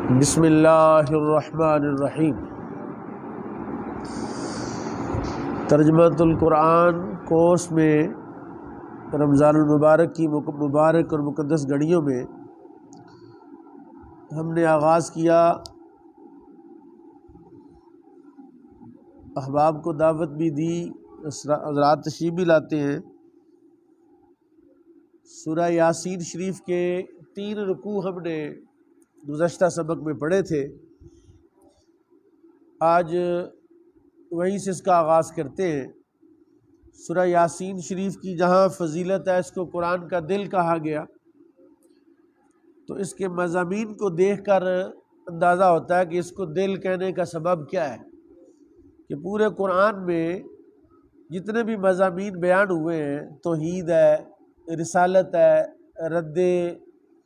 بسم اللہ الرحمن الرحیم۔ ترجمۃ القرآن کورس میں رمضان المبارک کی مبارک اور مقدس گھڑیوں میں ہم نے آغاز کیا، احباب کو دعوت بھی دی، حضرات تشریف بھی لاتے ہیں۔ سورہ یاسین شریف کے 3 رکوع ہم نے گزشتہ سبق میں پڑھے تھے، آج وہیں سے اس کا آغاز کرتے ہیں۔ سورہ یاسین شریف کی جہاں فضیلت ہے، اس کو قرآن کا دل کہا گیا، تو اس کے مضامین کو دیکھ کر اندازہ ہوتا ہے کہ اس کو دل کہنے کا سبب کیا ہے، کہ پورے قرآن میں جتنے بھی مضامین بیان ہوئے ہیں، توحید ہے، رسالت ہے، رد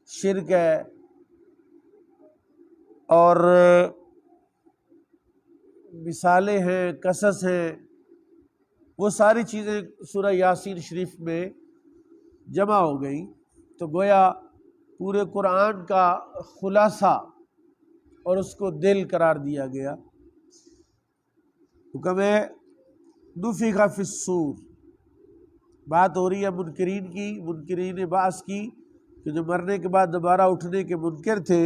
شرک ہے، اور مثالیں ہیں، قصص ہیں، وہ ساری چیزیں سورہ یاسین شریف میں جمع ہو گئیں۔ تو گویا پورے قرآن کا خلاصہ اور اس کو دل قرار دیا گیا۔ حکم ہے نفخ فی الصور، بات ہو رہی ہے منکرین کی، منکرین بعث کی، کہ جو مرنے کے بعد دوبارہ اٹھنے کے منکر تھے،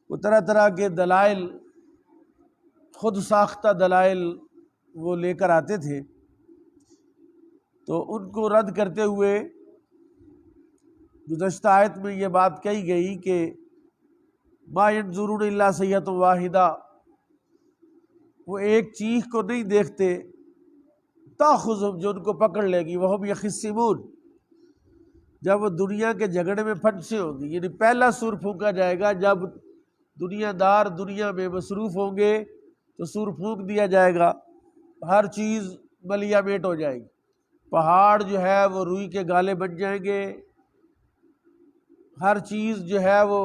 وہ طرح طرح کے دلائل، خود ساختہ دلائل وہ لے کر آتے تھے، تو ان کو رد کرتے ہوئے گزشتہ آیت میں یہ بات کہی گئی کہ ما ینظرون الا صیحۃ واحدہ، وہ ایک چیخ کو نہیں دیکھتے، تاخذہم، جو ان کو پکڑ لے گی، وہم یخصمون، جب وہ دنیا کے جھگڑے میں پھنسے ہوں گے، یعنی پہلا سور پھونکا جائے گا جب دنیا دار دنیا میں مصروف ہوں گے، تو سور پھونک دیا جائے گا، ہر چیز ملیا میٹ ہو جائے گی، پہاڑ جو ہے وہ روئی کے گالے بن جائیں گے، ہر چیز جو ہے وہ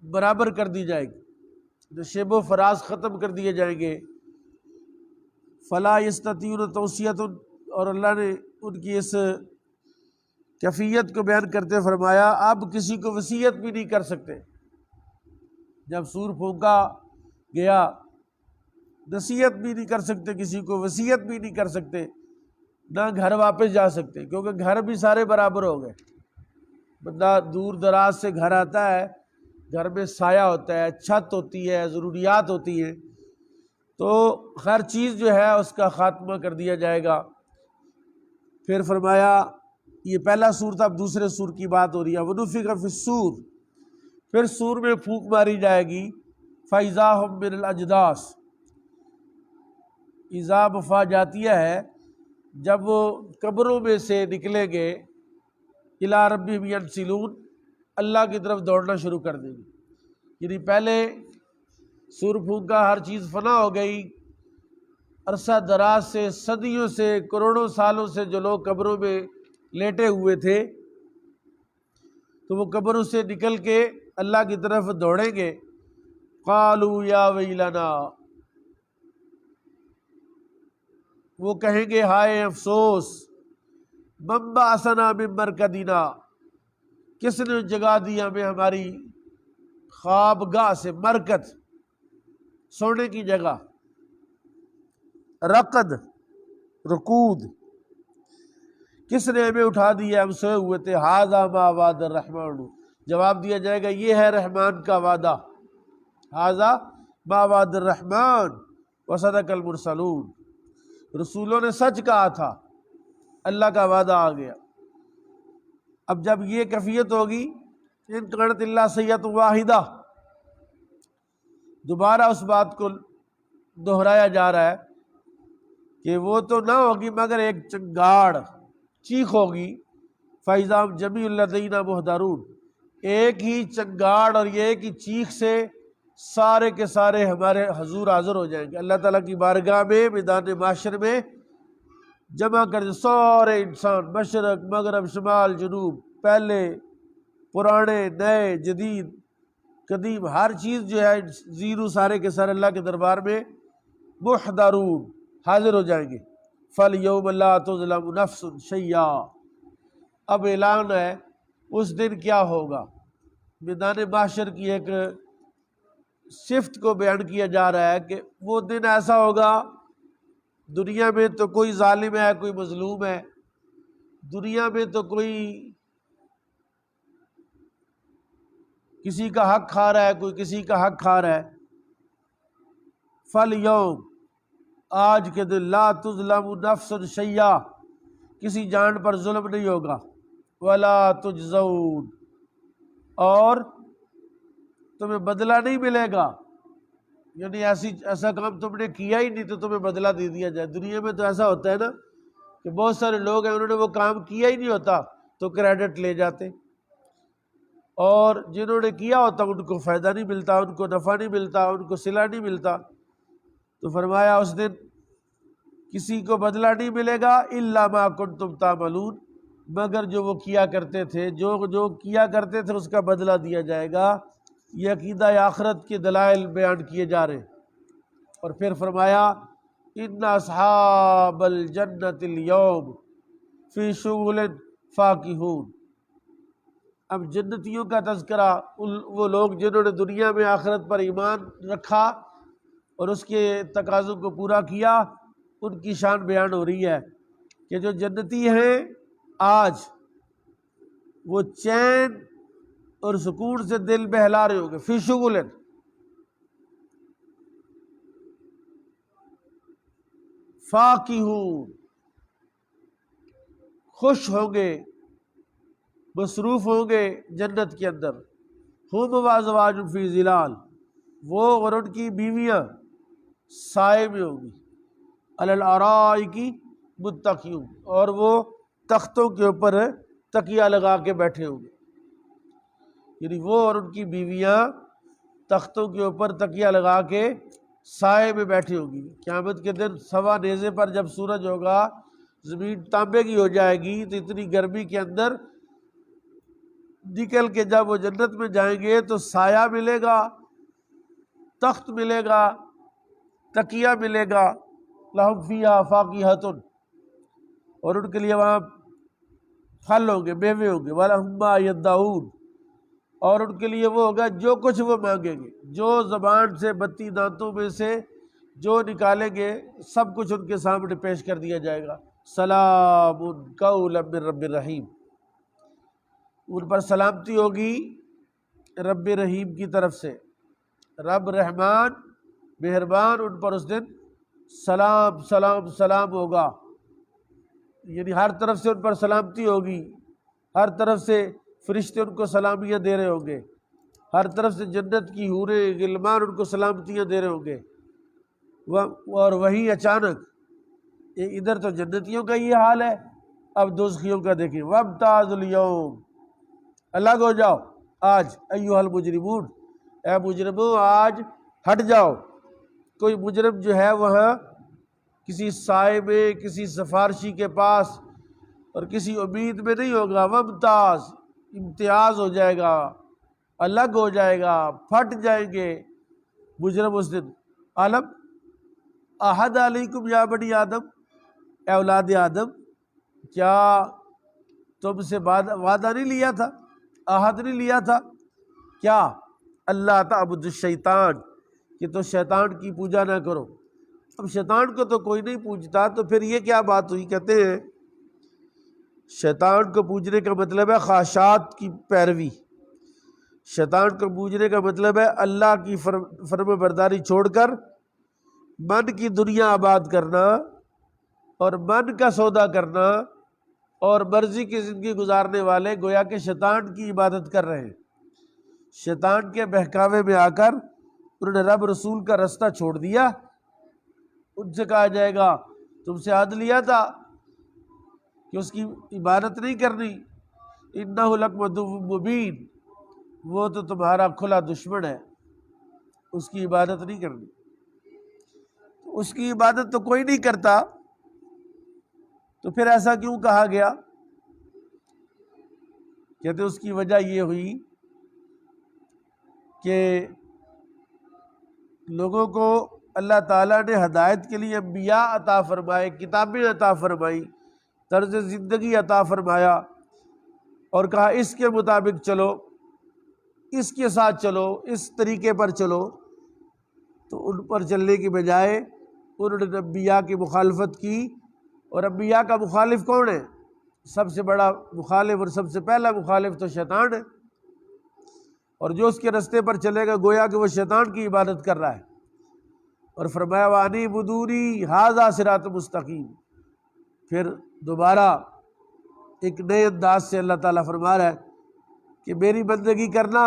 برابر کر دی جائے گی، شیب و فراز ختم کر دیے جائیں گے۔ فلا یستطیعون توصیۃ، اور اللہ نے ان کی اس کیفیت کو بیان کرتے فرمایا اب کسی کو وصیت بھی نہیں کر سکتے۔ جب سور پھونکا گیا، نصیحت بھی نہیں کر سکتے، کسی کو وصیت بھی نہیں کر سکتے، نہ گھر واپس جا سکتے، کیونکہ گھر بھی سارے برابر ہو گئے۔ بندہ دور دراز سے گھر آتا ہے، گھر میں سایہ ہوتا ہے، چھت ہوتی ہے، ضروریات ہوتی ہیں، تو ہر چیز جو ہے اس کا خاتمہ کر دیا جائے گا۔ پھر فرمایا یہ پہلا سور تھا، اب دوسرے سور کی بات ہو رہی ہے، وَنُفِخَ فِي الصُّورِ، پھر سور میں پھونک ماری جائے گی، فَإِذَا هُم مِّنَ الْأَجْدَاثِ، اذا مفا جاتیہ ہے، جب وہ قبروں میں سے نکلیں گے، اِلَىٰ رَبِّهِمْ يَنْسِلُونَ، اللہ کی طرف دوڑنا شروع کر دیں گے۔ یعنی پہلے سور پھونکا، ہر چیز فنا ہو گئی، عرصہ دراز سے، صدیوں سے، کروڑوں سالوں سے جو لوگ قبروں میں لیٹے ہوئے تھے، تو وہ قبروں سے نکل کے اللہ کی طرف دوڑیں گے۔ قالوا یا ویلنا، وہ کہیں گے ہائے افسوس، من بعثنا من مرقدنا، کس نے جگا دی ہمیں ہماری خواب گاہ سے، مرکد سونے کی جگہ، رقد رقود، کس نے ہمیں اٹھا دیا، ہم سوئے ہوئے تھے، ھذا ما وعد الرحمن، جواب دیا جائے گا یہ ہے رحمان کا وعدہ، ھذا ما وعد الرحمن وصدق المرسلون، رسولوں نے سچ کہا تھا، اللہ کا وعدہ آ گیا۔ اب جب یہ کیفیت ہوگی، ان کانت الا صیحۃ واحدہ، دوبارہ اس بات کو دہرایا جا رہا ہے کہ وہ تو نہ ہوگی مگر ایک چنگاڑ، چیخ ہوگی، فَإِذَا هُمْ جَمِيعٌ لَدَيْنَا مُحْضَرُونَ، ایک ہی چنگاڑ اور ایک ہی چیخ سے سارے کے سارے ہمارے حضور حاضر ہو جائیں گے، اللہ تعالیٰ کی بارگاہ میں، میدان معاشر میں جمع کر دیں سارے انسان، مشرق مغرب شمال جنوب، پہلے پرانے نئے جدید قدیم، ہر چیز جو ہے زیرو، سارے کے سارے اللہ کے دربار میں محضرون، حاضر ہو جائیں گے۔ فَالْيَوْمَ لَا تُظْلَمُ نَفْسٌ شَيْئًا، اب اعلان ہے اس دن کیا ہوگا، میدان محشر کی ایک صفت کو بیان کیا جا رہا ہے کہ وہ دن ایسا ہوگا، دنیا میں تو کوئی ظالم ہے، کوئی مظلوم ہے، دنیا میں تو کوئی کسی کا حق کھا رہا ہے، کوئی کسی کا حق کھا رہا ہے۔ فَالْيَوْمَ، آج کے دن، لا تظلم نفس شیئا، کسی جان پر ظلم نہیں ہوگا، ولا تجزون، اور تمہیں بدلہ نہیں ملے گا، یعنی ایسا کام تم نے کیا ہی نہیں تو تمہیں بدلہ دے دیا جائے۔ دنیا میں تو ایسا ہوتا ہے نا کہ بہت سارے لوگ ہیں انہوں نے وہ کام کیا ہی نہیں ہوتا تو کریڈٹ لے جاتے، اور جنہوں نے کیا ہوتا ان کو فائدہ نہیں ملتا، ان کو نفع نہیں ملتا، ان کو صلہ نہیں ملتا۔ تو فرمایا اس دن کسی کو بدلہ نہیں ملے گا الا ما کنتم تعملون، مگر جو وہ کیا کرتے تھے، جو کیا کرتے تھے اس کا بدلہ دیا جائے گا۔ یہ عقیدہ آخرت کے دلائل بیان کیے جا رہے ہیں۔ اور پھر فرمایا ان اصحاب الجنت اليوم فی شغل فاکہون۔ اب جنتیوں کا تذکرہ، وہ لوگ جنہوں نے دنیا میں آخرت پر ایمان رکھا اور اس کے تقاضوں کو پورا کیا، ان کی شان بیان ہو رہی ہے کہ جو جنتی ہیں آج وہ چین اور سکون سے دل بہلا رہے ہوں گے، فی شغل، فاکہون، خوش ہوں گے، مصروف ہوں گے جنت کے اندر۔ ہم وازواج فی ظلال، وہ اور ان کی بیویاں سائے میں ہوں گی، علی الارائک متکئون، اور وہ تختوں کے اوپر تکیہ لگا کے بیٹھے ہوں گے، یعنی وہ اور ان کی بیویاں تختوں کے اوپر تکیہ لگا کے سائے میں بیٹھی ہوں گی۔ قیامت کے دن سوا نیزے پر جب سورج ہوگا، زمین تانبے کی ہو جائے گی، تو اتنی گرمی کے اندر نکل کے جب وہ جنت میں جائیں گے تو سایہ ملے گا، تخت ملے گا، تکیہ ملے گا، لہم فیہا فاکہۃ، اور ان کے لیے وہاں پھل ہوں گے، میوے ہوں گے، وَلَهُم مَا يَدَّعُونَ، اور ان کے لیے وہ ہوگا جو کچھ وہ مانگیں گے، جو زبان سے 32 دانتوں میں سے جو نکالیں گے سب کچھ ان کے سامنے پیش کر دیا جائے گا۔ سلام قولا من رب الرحیم، ان پر سلامتی ہوگی رب رحیم کی طرف سے، رب رحمان مہربان، ان پر اس دن سلام سلام سلام ہوگا، یعنی ہر طرف سے ان پر سلامتی ہوگی، ہر طرف سے فرشتے ان کو سلامیاں دے رہے ہوں گے، ہر طرف سے جنت کی حوریں غلمان ان کو سلامتیاں دے رہے ہوں گے۔ اور وہیں اچانک ادھر تو جنتیوں کا یہ حال ہے، اب دوزخیوں کا دیکھیں، وَامْتَازُوا الْيَوْمَ، الگ ہو جاؤ آج، ایھا المجرمون، اے مجرموں آج ہٹ جاؤ۔ کوئی مجرم جو ہے وہاں کسی سائے میں، کسی سفارشی کے پاس اور کسی امید میں نہیں ہوگا، وامتاز، امتیاز ہو جائے گا، الگ ہو جائے گا، پھٹ جائیں گے مجرم اس دن۔ عالم احد علیکم یا بنی آدم، اے اولاد آدم، کیا تم سے وعدہ نہیں لیا تھا، عہد نہیں لیا تھا کیا؟ اللہ تعبد الشیطان، کہ تو شیطان کی پوجا نہ کرو۔ اب شیطان کو تو کوئی نہیں پوجتا، تو پھر یہ کیا بات ہوئی؟ کہتے ہیں شیطان کو پوجنے کا مطلب ہے خواہشات کی پیروی، شیطان کو پوجنے کا مطلب ہے اللہ کی فرم برداری چھوڑ کر من کی دنیا آباد کرنا اور من کا سودا کرنا، اور مرضی کی زندگی گزارنے والے گویا کہ شیطان کی عبادت کر رہے ہیں۔ شیطان کے بہکاوے میں آ کر انہوں نے رب رسول کا رستہ چھوڑ دیا۔ ان سے کہا جائے گا تم سے عہد لیا تھا کہ اس کی عبادت نہیں کرنی، انہ لکم عدو مبین، وہ تو تمہارا کھلا دشمن ہے، اس کی عبادت نہیں کرنی۔ اس کی عبادت تو کوئی نہیں کرتا، تو پھر ایسا کیوں کہا گیا؟ کہتے اس کی وجہ یہ ہوئی کہ لوگوں کو اللہ تعالیٰ نے ہدایت کے لیے انبیاء عطا فرمائے، کتابیں عطا فرمائی، طرز زندگی عطا فرمایا، اور کہا اس کے مطابق چلو، اس کے ساتھ چلو، اس طریقے پر چلو، تو ان پر چلنے کی بجائے انہوں نے انبیاء کی مخالفت کی، اور انبیاء کا مخالف کون ہے؟ سب سے بڑا مخالف اور سب سے پہلا مخالف تو شیطان ہے، اور جو اس کے رستے پر چلے گا گویا کہ وہ شیطان کی عبادت کر رہا ہے۔ اور فرمایا وانی بدوری ھذا صراط مستقیم، پھر دوبارہ ایک نئے انداز سے اللہ تعالیٰ فرما رہا ہے کہ میری بندگی کرنا،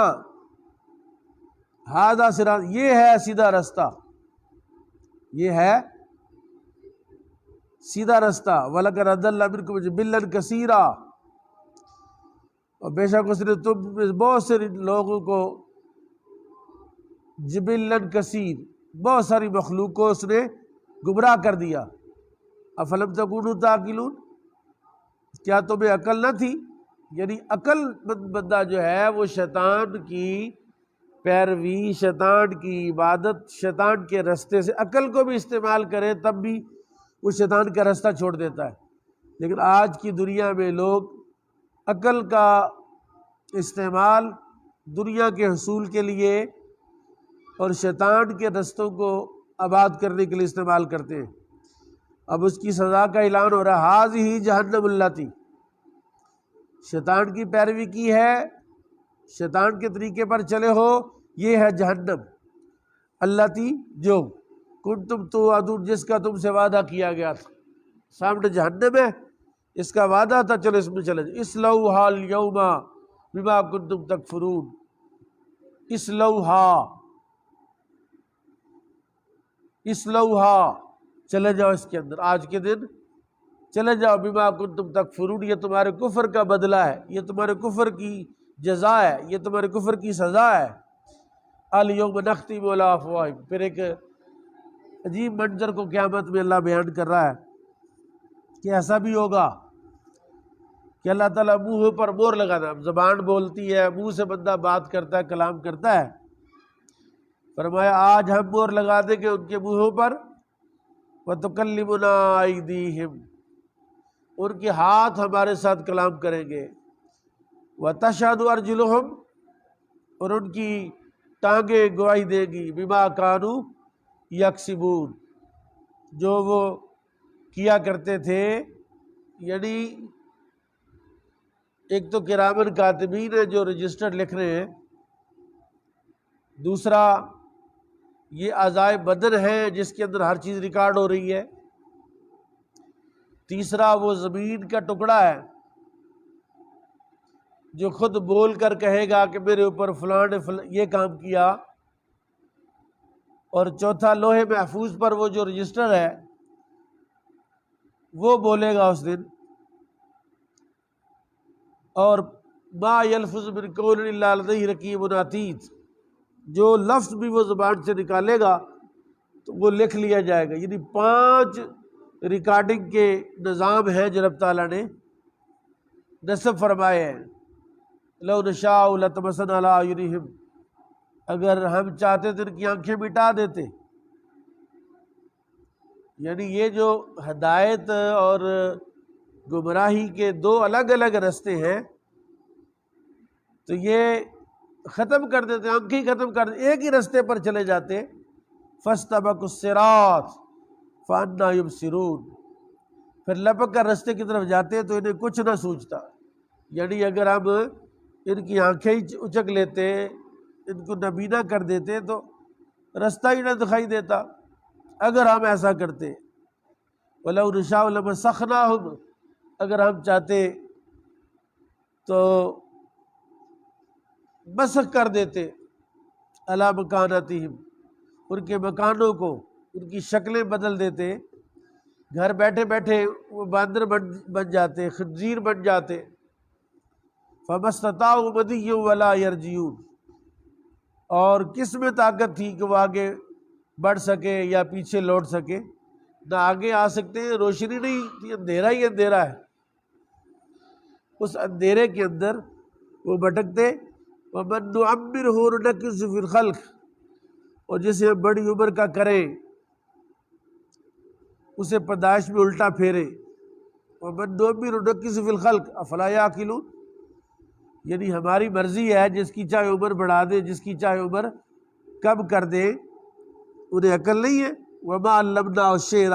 ھذا صراط، یہ ہے سیدھا رستہ، یہ ہے سیدھا رستہ، وَلَقَدْ أَضَلَّ مِنْكُمْ جِبِلًّا كَثِيرًا، اور بے شک اس نے تم میں بہت سے لوگوں کو، جبلن کثیر، بہت ساری مخلوق کو اس نے گمراہ کر دیا۔ افلم تکونوا تعقلون، کیا تمہیں عقل نہ تھی؟ یعنی عقل مند بندہ جو ہے وہ شیطان کی پیروی، شیطان کی عبادت، شیطان کے رستے سے عقل کو بھی استعمال کرے تب بھی وہ شیطان کا راستہ چھوڑ دیتا ہے۔ لیکن آج کی دنیا میں لوگ عقل کا استعمال دنیا کے حصول کے لیے اور شیطان کے رستوں کو آباد کرنے کے لیے استعمال کرتے ہیں۔ اب اس کی سزا کا اعلان ہو رہا ہے، ھذہ جہنم اللاتی، شیطان کی پیروی کی ہے، شیطان کے طریقے پر چلے ہو، یہ ہے جہنم، اللاتی جو کنتم توعدون، جس کا تم سے وعدہ کیا گیا تھا۔ سامنے جہنم ہے، اس کا وعدہ تھا، چلو اس میں چلے جائیں۔ اصلوھا اليوم بما کنتم تکفرون، اصلوھا، اصلوھا، چلے جاؤ اس کے اندر، آج کے دن چلے جاؤ، بما کنتم تکفرون، یہ تمہارے کفر کا بدلہ ہے، یہ تمہارے کفر کی جزا ہے، یہ تمہارے کفر کی سزا ہے۔ الیوم نختم علی افواہہم، پھر ایک عجیب منظر کو قیامت میں اللہ بیان کر رہا ہے کہ ایسا بھی ہوگا کہ اللہ تعالیٰ منہ پر مہر لگانا، زبان بولتی ہے، منہ سے بندہ بات کرتا ہے، کلام کرتا ہے، فرمایا آج ہم مہر لگا دیں گے ان کے منہوں پر، وَتُكَلِّمُنَا أَيْدِيهِمْ، ان کے ہاتھ ہمارے ساتھ کلام کریں گے، وَتَشْهَدُ أَرْجُلُهُمْ، اور ان کی ٹانگیں گواہی دے گی، بِمَا كَانُوا يَكْسِبُونَ، جو وہ کیا کرتے تھے۔ یعنی ایک تو کرامن کاتبین ہے جو رجسٹر لکھ رہے ہیں، دوسرا یہ اعضائے بدن ہے جس کے اندر ہر چیز ریکارڈ ہو رہی ہے، تیسرا وہ زمین کا ٹکڑا ہے جو خود بول کر کہے گا کہ میرے اوپر فلاں نے یہ کام کیا، اور چوتھا لوہے محفوظ پر وہ جو رجسٹر ہے وہ بولے گا اس دن، اور ما یلفظ من قول الا لدیہ رقیب عتید، جو لفظ بھی وہ زبان سے نکالے گا تو وہ لکھ لیا جائے گا۔ یعنی 5 ریکارڈنگ کے نظام ہیں جو رب تعالیٰ نے نصب فرمائے ہیں۔ لو نشاء لطمسنا علی اعینہم، اگر ہم چاہتے تو ان کی آنکھیں مٹا دیتے۔ یعنی یہ جو ہدایت اور گمراہی کے 2 الگ الگ رستے ہیں تو یہ ختم کر دیتے، آنکھیں ختم کر دیتے، ایک ہی رستے پر چلے جاتے۔ فاستبقوا الصراط فأنی یبصرون، پھر لپک کر رستے کی طرف جاتے تو انہیں کچھ نہ سوچتا۔ یعنی اگر ہم ان کی آنکھیں ہی اچک لیتے، ان کو نابینا کر دیتے تو رستہ ہی نہ دکھائی دیتا اگر ہم ایسا کرتے۔ وَلَوْ نَشَاءُ لَمَسَخْنَاهُمْ، اگر ہم چاہتے تو مسخ کر دیتے، عَلَىٰ مَكَانَتِهِمْ، ان کے مکانوں کو، ان کی شکلیں بدل دیتے، گھر بیٹھے بیٹھے وہ باندر بن جاتے، خنزیر بن جاتے۔ فَمَا اسْتَطَاعُوا مَضِيًّا وَلَا يَرْجِعُونَ، اور کس میں طاقت تھی کہ وہ آگے بڑھ سکے یا پیچھے لوٹ سکے؟ نہ آگے آ سکتے ہیں، روشنی نہیں تھی، اندھیرا ہی اندھیرا ہے، اس اندھیرے کے اندر وہ بھٹکتے۔ وَمَن نُعَمِّرْهُ نُنَكِّسْهُ فِي الْخَلْقِ، اور جسے ہم بڑی عمر کا کریں اسے پیدائش میں الٹا پھیرے۔ وَمَن نُعَمِّرْهُ نُنَكِّسْهُ فِي الْخَلْقِ أَفَلَا يَعْقِلُونَ، یعنی ہماری مرضی ہے، جس کی چاہے عمر بڑھا دے، جس کی چاہے عمر کم کر دے۔ انہیں عقل نہیں ہے؟ وما علمنا الشعر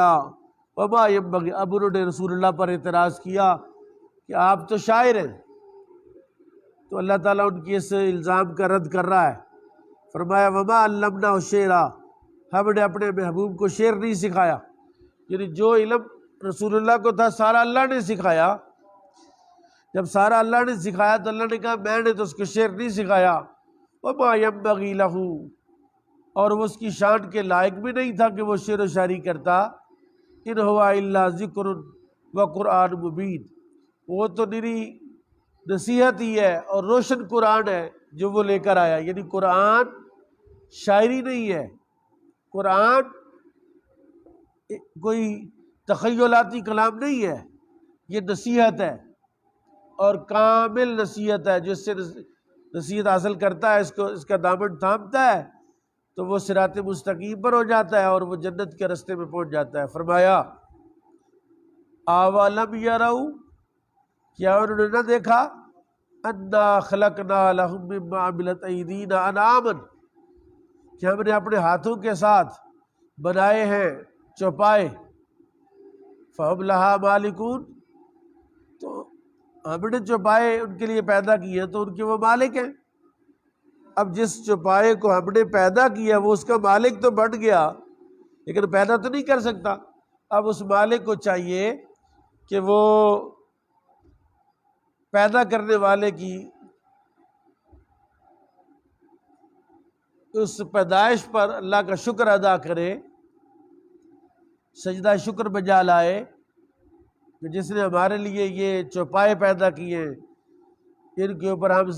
وما ينبغي، اب انہوں نے رسول اللہ پر اعتراض کیا کہ آپ تو شاعر ہیں، تو اللہ تعالیٰ ان کی اس الزام کا رد کر رہا ہے، فرمایا وما علمنا الشعر، ہم نے اپنے محبوب کو شعر نہیں سکھایا، یعنی جو علم رسول اللہ کو تھا سارا اللہ نے سکھایا، جب سارا اللہ نے سکھایا تو اللہ نے کہا میں نے تو اس کو شعر نہیں سکھایا، وما ينبغي له، اور وہ اس کی شان کے لائق بھی نہیں تھا کہ وہ شعر و شاعری کرتا، ان ہوا الا ذکر و قرآن مبین، وہ تو نری نصیحت ہی ہے اور روشن قرآن ہے جو وہ لے کر آیا، یعنی قرآن شاعری نہیں ہے، قرآن کوئی تخیلاتی کلام نہیں ہے، یہ نصیحت ہے اور کامل نصیحت ہے، جس سے نصیحت حاصل کرتا ہے، اس کا دامن تھامتا ہے تو وہ صراط مستقیم پر ہو جاتا ہے اور وہ جنت کے راستے میں پہنچ جاتا ہے۔ فرمایا اولم یروا، کیا انہوں نے نہ دیکھا، انا خلقنا لهم مما عملت ایدینا انعاما، کہ ہم نے اپنے ہاتھوں کے ساتھ بنائے ہیں چوپائے، فہم لہا مالکون، تو ہم نے چوپائے ان کے لیے پیدا کیے تو ان کے وہ مالک ہیں۔ اب جس چوپائے کو ہم نے پیدا کیا وہ اس کا مالک تو بن گیا لیکن پیدا تو نہیں کر سکتا، اب اس مالک کو چاہیے کہ وہ پیدا کرنے والے کی اس پیدائش پر اللہ کا شکر ادا کرے، سجدہ شکر بجا لائے کہ جس نے ہمارے لیے یہ چوپائے پیدا کیے ہیں، ان کے اوپر ہم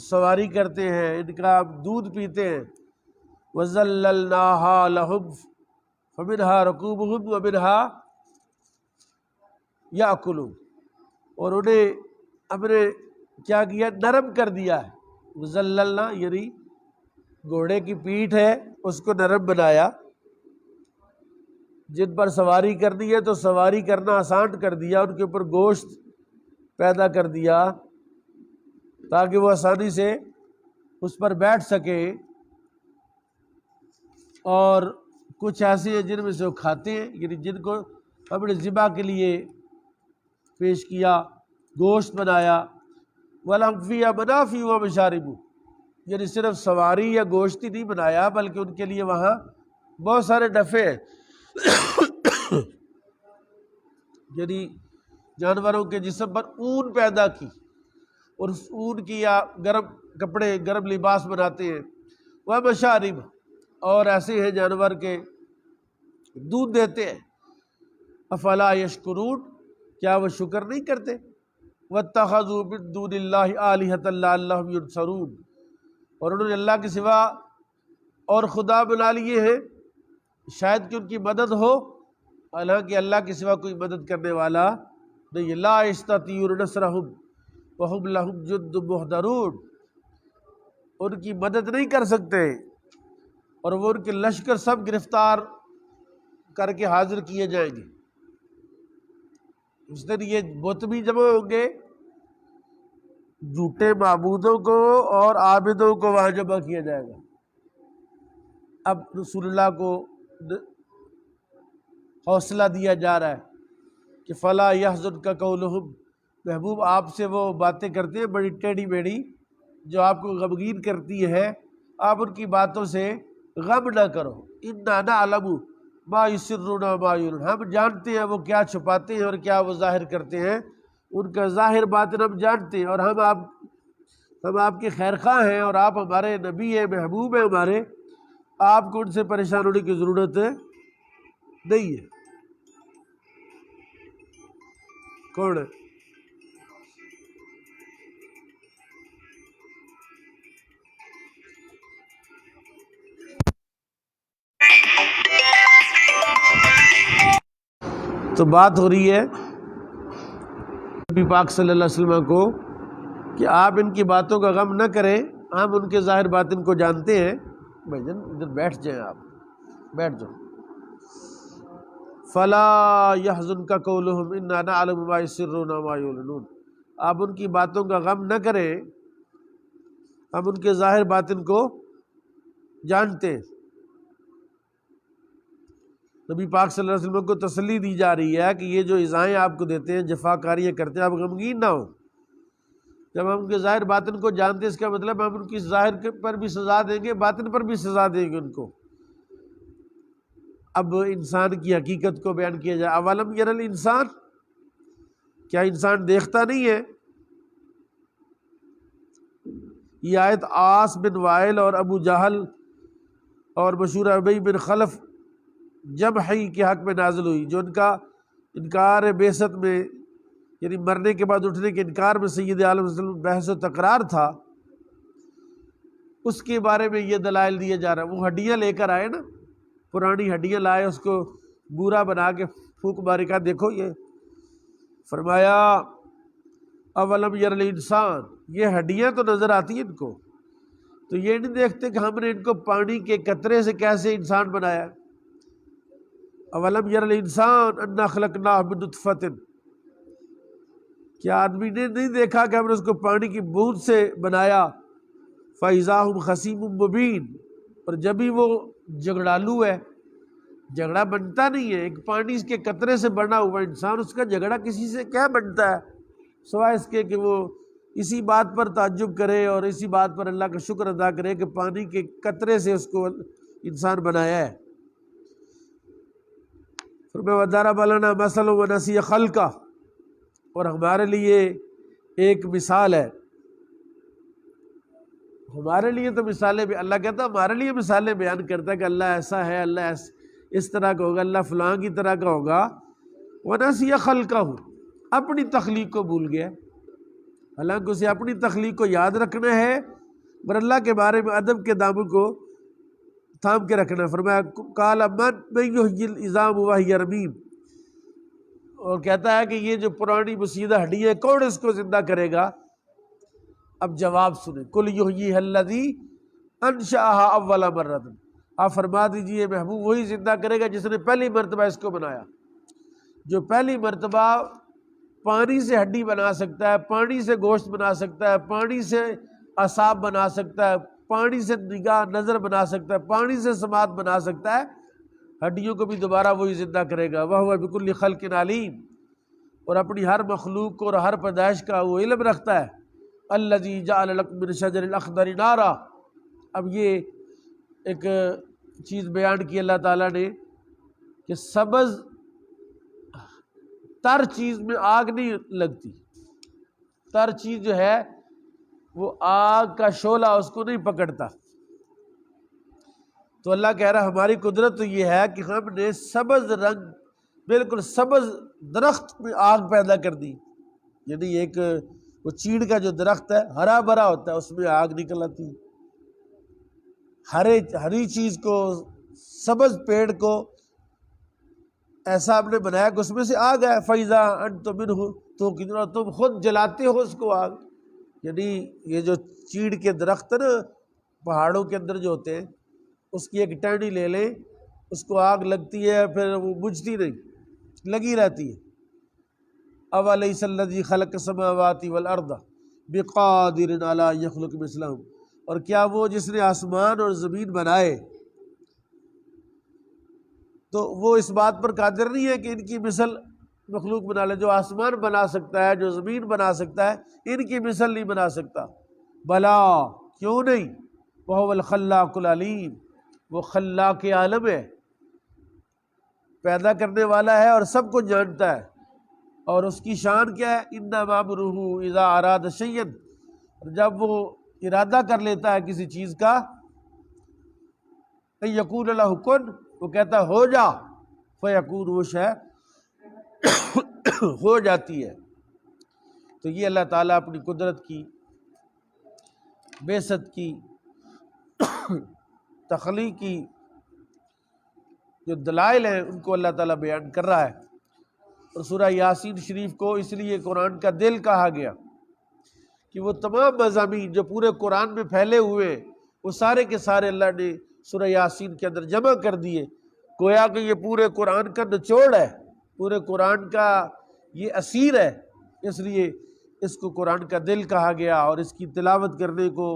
سواری کرتے ہیں، ان کا ہم دودھ پیتے ہیں، وَذَلَّلْنَاهَا لَهُمْ فَمِنْهَا رَكُوبُهُمْ وَمِنْهَا يَأْكُلُونَ، اور انہیں ہم نے کیا کیا، نرم کر دیا ہے، وَذَلَّلْنَا یعنی گھوڑے کی پیٹھ ہے اس کو نرم بنایا، جن پر سواری کرنی ہے تو سواری کرنا آسان کر دیا، ان کے اوپر گوشت پیدا کر دیا تاکہ وہ آسانی سے اس پر بیٹھ سکے، اور کچھ ایسے ہیں جن میں سے وہ کھاتے ہیں، یعنی جن کو ہم نے ذبح کے لیے پیش کیا، گوشت بنایا، وَلَهُمْ فِيهَا مَنَافِعُ وَمَشَارِبُ، یعنی صرف سواری یا گوشت ہی نہیں بنایا بلکہ ان کے لیے وہاں بہت سارے نفع ہیں، یعنی جانوروں کے جسم پر اون پیدا کی اور اس اون کی یا گرم کپڑے گرم لباس بناتے ہیں، وہ مشارب، اور ایسے ہیں جانور کے دودھ دیتے ہیں، افلا یشکرون، کیا وہ شکر نہیں کرتے، واتخذوا من دون اللہ آلہۃ لعلہم ینصرون، اور انہوں نے اللہ کے سوا اور خدا بنا لیے ہیں شاید کہ ان کی مدد ہو، حالانکہ اللہ کے سوا کوئی مدد کرنے والا نہیں، لا یستطیعون نصرہم وہم لہم جند محضرون، ان کی مدد نہیں کر سکتے اور وہ ان کے لشکر سب گرفتار کر کے حاضر کیے جائیں گے، اس دن یہ بت بھی جمع ہوں گے، جھوٹے معبودوں کو اور عابدوں کو وہاں جمع کیا جائے گا۔ اب رسول اللہ کو حوصلہ دیا جا رہا ہے کہ فلا یحزنک قولہم، محبوب آپ سے وہ باتیں کرتے ہیں بڑی ٹیڑھی میڑھی جو آپ کو غمگین کرتی ہے، آپ ان کی باتوں سے غم نہ کرو، انا نعلم ما یسرون وما یعلنون، ہم جانتے ہیں وہ کیا چھپاتے ہیں اور کیا وہ ظاہر کرتے ہیں، ان کا ظاہر باطن ہم جانتے ہیں، اور ہم آپ کے خیر خواہ ہیں اور آپ ہمارے نبی ہیں، محبوب ہیں ہمارے، آپ کو ان سے پریشان ہونے کی ضرورت نہیں ہے۔ کون ہے؟ تو بات ہو رہی ہے نبی پاک صلی اللہ علیہ وسلم کو کہ آپ ان کی باتوں کا غم نہ کریں، ہم ان کے ظاہر باطن کو جانتے ہیں۔ بھائی جان ادھر بیٹھ جائیں، آپ بیٹھ جاؤ۔ فلا يحزنك قولهم انا نعلم ما يسرون وما يعلنون، آپ ان کی باتوں کا غم نہ کریں، ہم ان کے ظاہر باطن کو جانتے ہیں۔ نبی پاک صلی اللہ علیہ وسلم کو تسلی دی جا رہی ہے کہ یہ جو ایذائیں آپ کو دیتے ہیں، جفا کاریاں کرتے ہیں، آپ غمگین نہ ہو۔ جب ہم ان کے ظاہر باطن کو جانتے ہیں، اس کا مطلب ہم ان کی ظاہر پر بھی سزا دیں گے، باطن پر بھی سزا دیں گے ان کو۔ اب انسان کی حقیقت کو بیان کیا جائے، اولم یر الانسان، کیا انسان دیکھتا نہیں ہے؟ یہ آیت عاص بن وائل اور ابو جہل اور مشہور ابی بن خلف جمحی کے حق میں نازل ہوئی، جو ان کا انکار بعثت میں، یعنی مرنے کے بعد اٹھنے کے انکار میں سید عالم صلی اللہ علیہ وسلم بحث و تکرار تھا، اس کے بارے میں یہ دلائل دیے جا رہا ہے۔ وہ ہڈیاں لے کر آئے نا، پرانی ہڈیاں لائے، اس کو بورا بنا کے پھونک مارے، کہا دیکھو یہ، فرمایا اولم یر الانسان، یہ ہڈیاں تو نظر آتی ہیں ان کو، تو یہ نہیں دیکھتے کہ ہم نے ان کو پانی کے قطرے سے کیسے انسان بنایا۔ اولم یر الانسان انا خلقناہ من نطفۃ، کیا آدمی نے نہیں دیکھا کہ ہم نے اس کو پانی کی بوند سے بنایا؟ فَإِذَا هُمْ خَصِيمٌ مُّبِينٌ، اور جب ہی وہ جھگڑالو ہے، جھگڑا بنتا نہیں ہے، ایک پانی کے قطرے سے بنا ہوا انسان، اس کا جھگڑا کسی سے کیا بنتا ہے سوائے اس کے کہ وہ اسی بات پر تعجب کرے اور اسی بات پر اللہ کا شکر ادا کرے کہ پانی کے قطرے سے اس کو انسان بنایا ہے۔ فرمایا وَضَرَبَ لَنَا مَثَلًا وَنَسِيَ خَلْقَهُ، اور ہمارے لیے ایک مثال ہے، ہمارے لیے تو مثالیں بھی اللہ کہتا ہے، ہمارے لیے مثالیں بیان کرتا ہے کہ اللہ ایسا ہے، اللہ اس طرح کا ہوگا، اللہ فلاں کی طرح کا ہوگا۔ وَنَسِيَ خَلْقَهُ، اپنی تخلیق کو بھول گیا، حالانکہ اسے اپنی تخلیق کو یاد رکھنا ہے، پر اللہ کے بارے میں ادب کے دامن کو تھام کے رکھنا ہے۔ فرمایا قَالَ مَن يُحْيِي الْعِظَامَ وَهِيَ رَمِيمٌ، اور کہتا ہے کہ یہ جو پرانی بسیدہ ہڈی ہے، کون اس کو زندہ کرے گا؟ اب جواب سنیں، قُلْ يُحْيِيهَا الَّذِي أَنشَأَهَا أَوَّلَ مَرَّةٍ، آپ فرما دیجئے محبوب وہی زندہ کرے گا جس نے پہلی مرتبہ اس کو بنایا۔ جو پہلی مرتبہ پانی سے ہڈی بنا سکتا ہے، پانی سے گوشت بنا سکتا ہے، پانی سے اعصاب بنا سکتا ہے، پانی سے نگاہ نظر بنا سکتا ہے، پانی سے سماعت بنا سکتا ہے، ہڈیوں کو بھی دوبارہ وہی زندہ کرے گا۔ وَهُوَ بِكُلِّ خَلْقٍ عَلِيمٌ، اور اپنی ہر مخلوق کو اور ہر پیدائش کا وہ علم رکھتا ہے۔ الَّذِي جَعَلَ لَكُم مِّنَ الشَّجَرِ الْأَخْضَرِ نَارًا، اب یہ ایک چیز بیان کی اللہ تعالیٰ نے کہ سبز تر چیز میں آگ نہیں لگتی، تر چیز جو ہے وہ آگ کا شعلہ اس کو نہیں پکڑتا، تو اللہ کہہ رہا ہماری قدرت تو یہ ہے کہ ہم نے سبز رنگ، بالکل سبز درخت میں آگ پیدا کر دی، یعنی ایک وہ چیڑ کا جو درخت ہے ہرا بھرا ہوتا ہے، اس میں آگ نکل آتی ہے، ہری چیز کو، سبز پیڑ کو ایسا ہم نے بنایا کہ اس میں سے آگ ہے۔ فَإِذَا أَنْتُم مِّنْهُ تُوقِدُونَ، تم خود جلاتے ہو اس کو آگ، یعنی یہ جو چیڑ کے درخت نا پہاڑوں کے اندر جو ہوتے ہیں، اس کی ایک ٹہنی لے لیں، اس کو آگ لگتی ہے پھر وہ بجھتی نہیں، لگی رہتی ہے۔ أَوَلَيْسَ الَّذِي خَلَقَ السَّمَاوَاتِ وَالْأَرْضَ بِقَادِرٍ عَلَىٰ أَن يَخْلُقَ مِثْلَهُم، اور کیا وہ جس نے آسمان اور زمین بنائے تو وہ اس بات پر قادر نہیں ہے کہ ان کی مثل مخلوق بنا لے؟ جو آسمان بنا سکتا ہے، جو زمین بنا سکتا ہے، ان کی مثل نہیں بنا سکتا۔ بلا، کیوں نہیں، وَهُوَ الْخَلَّاقُ الْعَلِيمُ، وہ خلاق عالم ہے، پیدا کرنے والا ہے اور سب کو جانتا ہے، اور اس کی شان کیا ہے؟ إِنَّمَا أَمْرُهُ إِذَا أَرَادَ شَيْئًا، جب وہ ارادہ کر لیتا ہے کسی چیز کا، أَن يَقُولَ لَهُ كُن، وہ کہتا ہے ہو جا، فَيَكُونُ، وہ شے ہو جاتی ہے۔ تو یہ اللہ تعالیٰ اپنی قدرت کی، بعثت کی، تخلیق کی جو دلائل ہیں ان کو اللہ تعالیٰ بیان کر رہا ہے۔ اور سورہ یاسین شریف کو اس لیے قرآن کا دل کہا گیا کہ وہ تمام مضامین جو پورے قرآن میں پھیلے ہوئے ہیں، وہ سارے کے سارے اللہ نے سورہ یاسین کے اندر جمع کر دیے، گویا کہ یہ پورے قرآن کا نچوڑ ہے، پورے قرآن کا یہ اسیر ہے، اس لیے اس کو قرآن کا دل کہا گیا، اور اس کی تلاوت کرنے کو،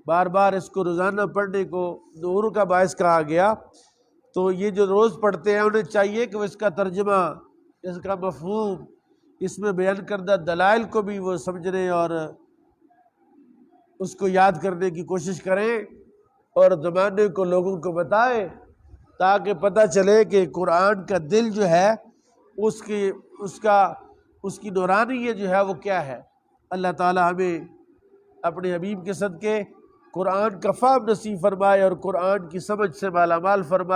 بار بار اس کو روزانہ پڑھنے کو نور کا باعث کہا گیا۔ تو یہ جو روز پڑھتے ہیں انہیں چاہیے کہ وہ اس کا ترجمہ، اس کا مفہوم، اس میں بیان کردہ دلائل کو بھی وہ سمجھنے اور اس کو یاد کرنے کی کوشش کریں اور زمانے کو لوگوں کو بتائیں، تاکہ پتہ چلے کہ قرآن کا دل جو ہے اس کی نورانیت جو ہے وہ کیا ہے۔ اللہ تعالی ہمیں اپنے حبیب کے صدقے قرآن کا فہم نصیب فرمائے اور قرآن کی سمجھ سے مالا مال فرمائے۔